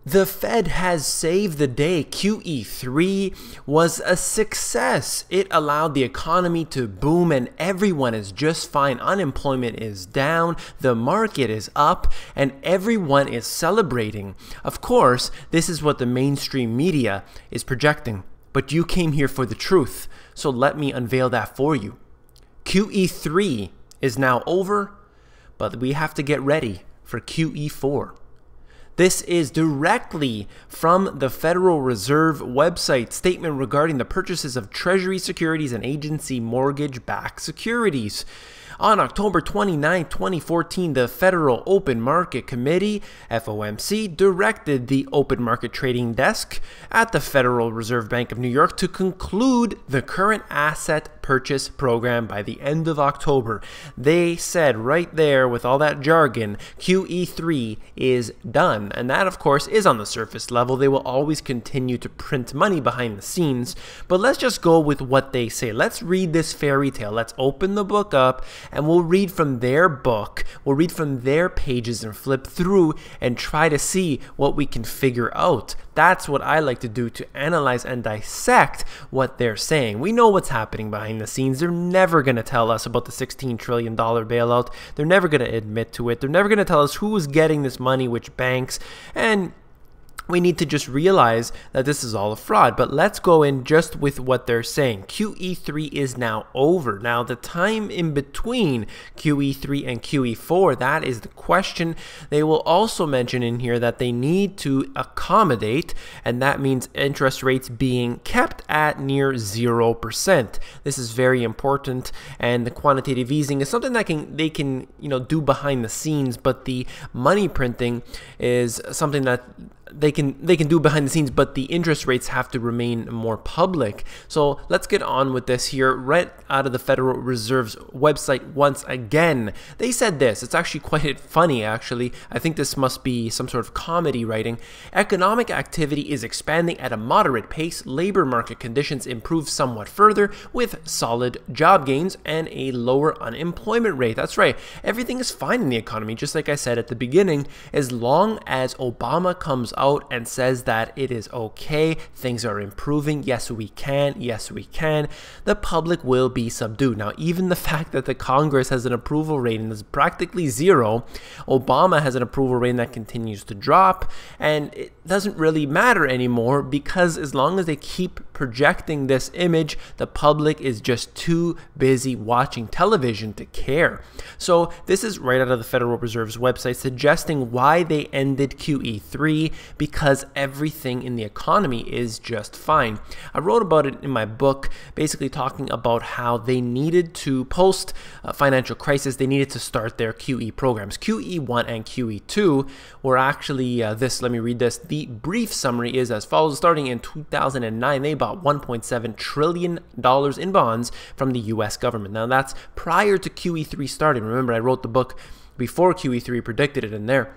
The Fed has saved the day. QE3 was a success. It allowed the economy to boom and everyone is just fine. Unemployment is down, the market is up, and everyone is celebrating. Of course, this is what the mainstream media is projecting. But you came here for the truth, so let me unveil that for you. QE3 is now over, but we have to get ready for QE4. This is directly from the Federal Reserve website statement regarding the purchases of Treasury securities and agency mortgage-backed securities. On October 29, 2014, the Federal Open Market Committee, FOMC, directed the Open Market Trading Desk at the Federal Reserve Bank of New York to conclude the current asset purchase program by the end of October. They said right there with all that jargon, QE3 is done. And that, of course, is on the surface level. They will always continue to print money behind the scenes. But let's just go with what they say. Let's read this fairy tale. Let's open the book up and we'll read from their book. We'll read from their pages and flip through and try to see what we can figure out. That's what I like to do, to analyze and dissect what they're saying. We know what's happening behind the scenes. They're never going to tell us about the $16 trillion bailout. They're never going to admit to it. They're never going to tell us who is getting this money, which banks, and we need to just realize that this is all a fraud. But let's go in just with what they're saying. QE3 is now over. Now, the time in between QE3 and QE4, that is the question. They will also mention in here that they need to accommodate, and that means interest rates being kept at near 0%. This is very important, and the quantitative easing is something that they can do behind the scenes, but the money printing is something that they can do behind the scenes, but the interest rates have to remain more public. So let's get on with this here. Right out of the Federal Reserve's website once again, they said this. It's actually quite funny, actually. I think this must be some sort of comedy writing. Economic activity is expanding at a moderate pace. Labor market conditions improve somewhat further with solid job gains and a lower unemployment rate. That's right. Everything is fine in the economy, just like I said at the beginning, as long as Obama comes out and says that it is okay, things are improving, yes we can, the public will be subdued. Now, even the fact that the Congress has an approval rating that's practically zero, Obama has an approval rating that continues to drop, and it doesn't really matter anymore, because as long as they keep projecting this image, the public is just too busy watching television to care. So this is right out of the Federal Reserve's website, suggesting why they ended QE3, because everything in the economy is just fine. I wrote about it in my book, basically talking about how they needed to, post financial crisis, they needed to start their QE programs. QE1 and QE2 were actually let me read this. The brief summary is as follows. Starting in 2009, they bought $1.7 trillion in bonds from the US government. Now, that's prior to QE3 starting. Remember, I wrote the book before QE3 predicted it in there.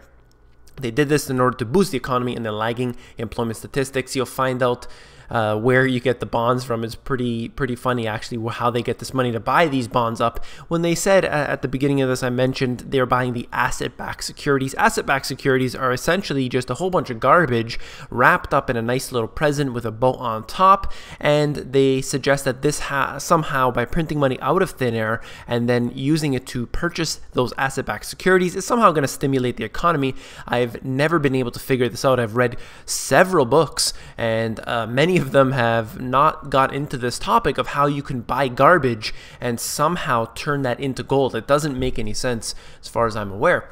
They did this in order to boost the economy and the lagging employment statistics. You'll find out where you get the bonds from. Is pretty funny, actually, how they get this money to buy these bonds up. When they said at the beginning of this, I mentioned they're buying the asset-backed securities. Asset-backed securities are essentially just a whole bunch of garbage wrapped up in a nice little present with a bow on top, and they suggest that this somehow, by printing money out of thin air and then using it to purchase those asset-backed securities, is somehow going to stimulate the economy. I've never been able to figure this out. I've read several books, and many of them have not got into this topic of how you can buy garbage and somehow turn that into gold. It doesn't make any sense as far as I'm aware.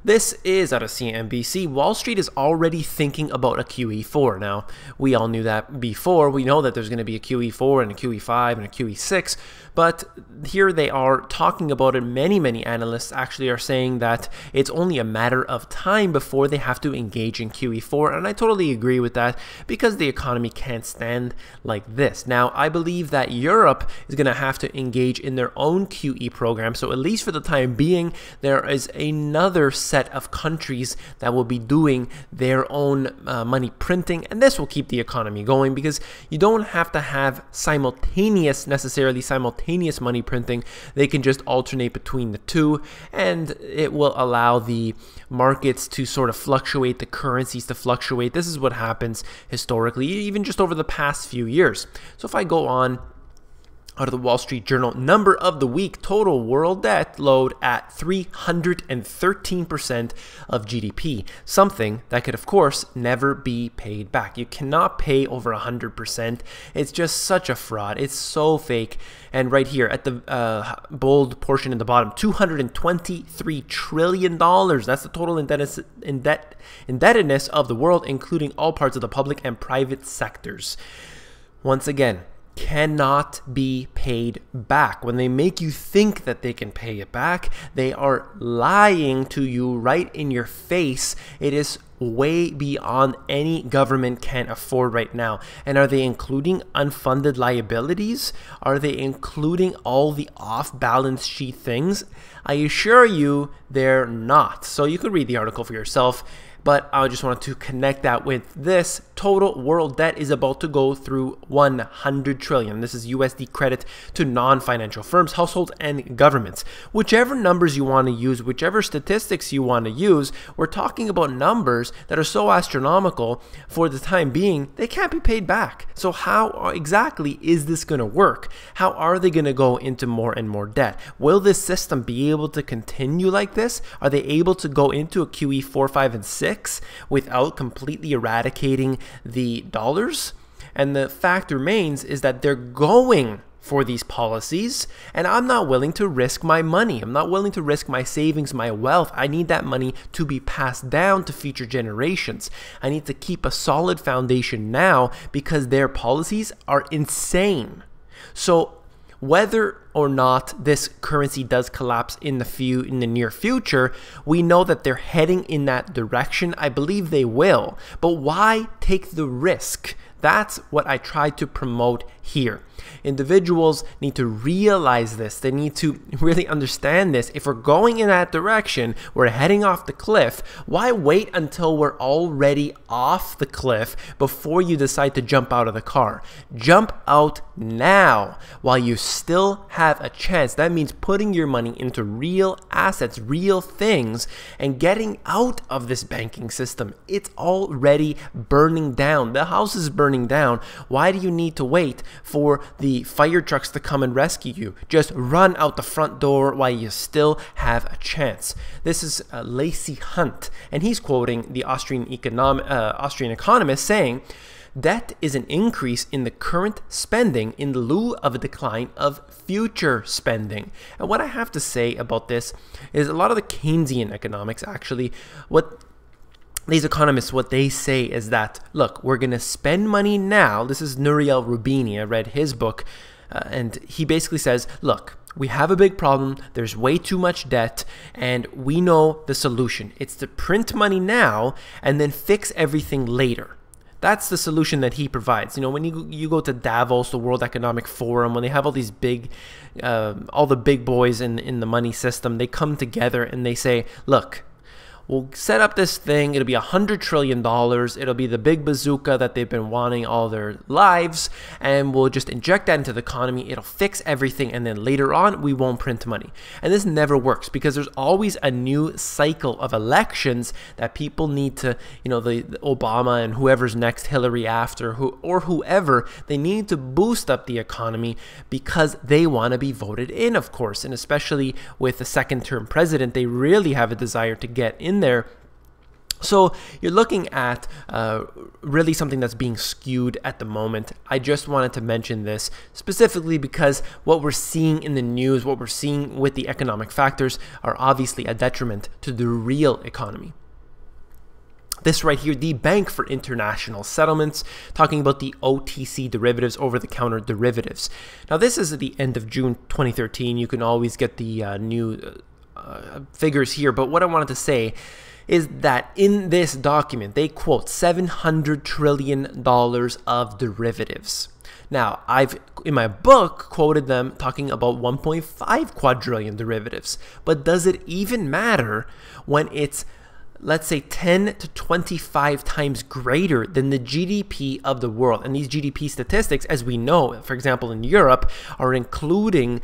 This is out of CNBC. Wall Street is already thinking about a QE4. Now, we all knew that before. We know that there's going to be a QE4 and a QE5 and a QE6, but here they are talking about it. Many analysts actually are saying that it's only a matter of time before they have to engage in QE4, and I totally agree with that, because the economy can't stand like this. Now, I believe that Europe is going to have to engage in their own QE program, so at least for the time being, there is another set of countries that will be doing their own money printing, and this will keep the economy going because you don't have to have necessarily simultaneous money printing. They can just alternate between the two, and it will allow the markets to sort of fluctuate, the currencies to fluctuate. This is what happens historically, even just over the past few years. So if I go on out of the Wall Street Journal, number of the week, total world debt load at 313% of GDP, something that could, of course, never be paid back. You cannot pay over 100%. It's just such a fraud. It's so fake. And right here at the bold portion in the bottom, $223 trillion. That's the total indebtedness of the world, including all parts of the public and private sectors. Once again, cannot be paid back. When they make you think that they can pay it back, they are lying to you right in your face. It is way beyond any government can afford right now. And are they including unfunded liabilities? Are they including all the off-balance sheet things? I assure you they're not. So you could read the article for yourself. But I just wanted to connect that with this. Total world debt is about to go through 100 trillion. This is USD credit to non-financial firms, households, and governments. Whichever numbers you want to use, whichever statistics you want to use, we're talking about numbers that are so astronomical for the time being, they can't be paid back. So how exactly is this going to work? How are they going to go into more and more debt? Will this system be able to continue like this? Are they able to go into a QE4, 5, and 6? Without completely eradicating the dollars? And the fact remains is that they're going for these policies, and I'm not willing to risk my money. I'm not willing to risk my savings, my wealth. I need that money to be passed down to future generations. I need to keep a solid foundation now because their policies are insane. So whether or not this currency does collapse in the near future, we know that they're heading in that direction. I believe they will. But why take the risk? That's what I try to promote here. Individuals need to realize this. They need to really understand this. If we're going in that direction, we're heading off the cliff. Why wait until we're already off the cliff before you decide to jump out of the car? Jump out now while you still have a chance. That means putting your money into real assets, real things, and getting out of this banking system. It's already burning down. The house is burning down. Why do you need to wait for the fire trucks to come and rescue you? Just run out the front door while you still have a chance. This is Lacey Hunt, and he's quoting the Austrian economist saying, debt is an increase in the current spending in lieu of a decline of future spending. And what I have to say about this is a lot of the Keynesian economics, actually, what these economists, what they say is that, look, we're going to spend money now. This is Nouriel Roubini. I read his book, and he basically says, look, we have a big problem. There's way too much debt, and we know the solution. It's to print money now and then fix everything later. That's the solution that he provides. You know, when you go to Davos, the World Economic Forum, when they have all these all the big boys in the money system, they come together and they say, look, we'll set up this thing. It'll be $100 trillion. It'll be the big bazooka that they've been wanting all their lives. And we'll just inject that into the economy. It'll fix everything. And then later on, we won't print money. And this never works because there's always a new cycle of elections that people need to, you know, the Obama and whoever's next, Hillary after, whoever, they need to boost up the economy because they want to be voted in, of course. And especially with the second-term president, they really have a desire to get in there. So you're looking at really something that's being skewed at the moment. I just wanted to mention this specifically because what we're seeing in the news, what we're seeing with the economic factors are obviously a detriment to the real economy. This right here, the Bank for International Settlements, talking about the OTC derivatives, over-the-counter derivatives. Now this is at the end of June 2013. You can always get the new figures here, but what I wanted to say is that in this document, they quote $700 trillion of derivatives. Now, I've, in my book, quoted them talking about 1.5 quadrillion derivatives. But does it even matter when it's, let's say, 10 to 25 times greater than the GDP of the world? And these GDP statistics, as we know, for example, in Europe, are including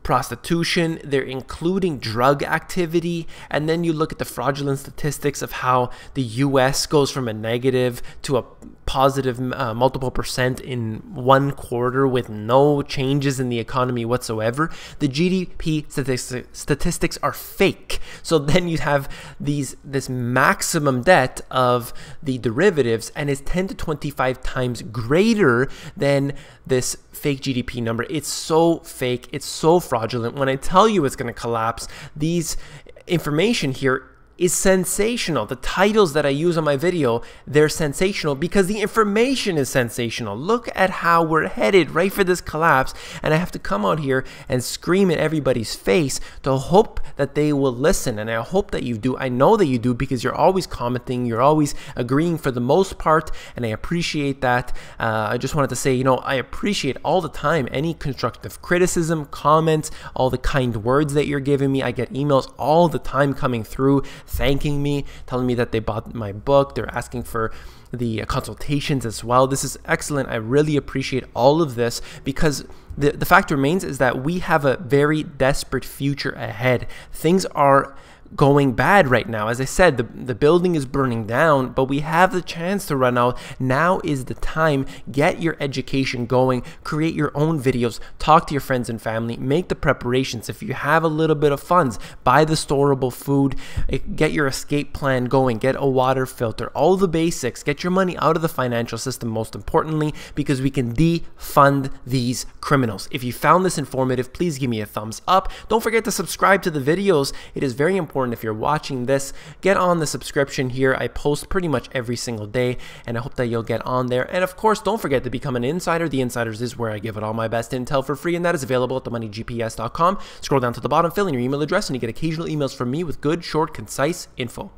prostitution, they're including drug activity, and then you look at the fraudulent statistics of how the US goes from a negative to a positive multiple percent in 1 quarter with no changes in the economy whatsoever. The GDP statistics are fake. So then you have this maximum debt of the derivatives, and it's 10 to 25 times greater than this fake GDP number. It's so fake. It's so fraudulent. When I tell you it's going to collapse, these information here is sensational. The titles that I use on my video, they're sensational because the information is sensational. Look at how we're headed right for this collapse, and I have to come out here and scream in everybody's face to hope that they will listen, and I hope that you do. I know that you do because you're always commenting, you're always agreeing for the most part, and I appreciate that. I just wanted to say, I appreciate all the time any constructive criticism, comments, all the kind words that you're giving me. I get emails all the time coming through thanking me, telling me that they bought my book. They're asking for the consultations as well. This is excellent. I really appreciate all of this because the fact remains is that we have a very desperate future ahead. Things are going bad right now. As I said, the building is burning down, but we have the chance to run out. Now is the time. Get your education going, create your own videos, talk to your friends and family, make the preparations. If you have a little bit of funds, buy the storable food, get your escape plan going, get a water filter, all the basics, get your money out of the financial system most importantly, because we can defund these criminals. If you found this informative, please give me a thumbs up. Don't forget to subscribe to the videos. It is very important. If you're watching this, get on the subscription here. I post pretty much every single day, and I hope that you'll get on there. And of course, don't forget to become an insider. The Insiders is where I give it all my best intel for free, and that is available at themoneygps.com. Scroll down to the bottom, fill in your email address, and you get occasional emails from me with good, short, concise info.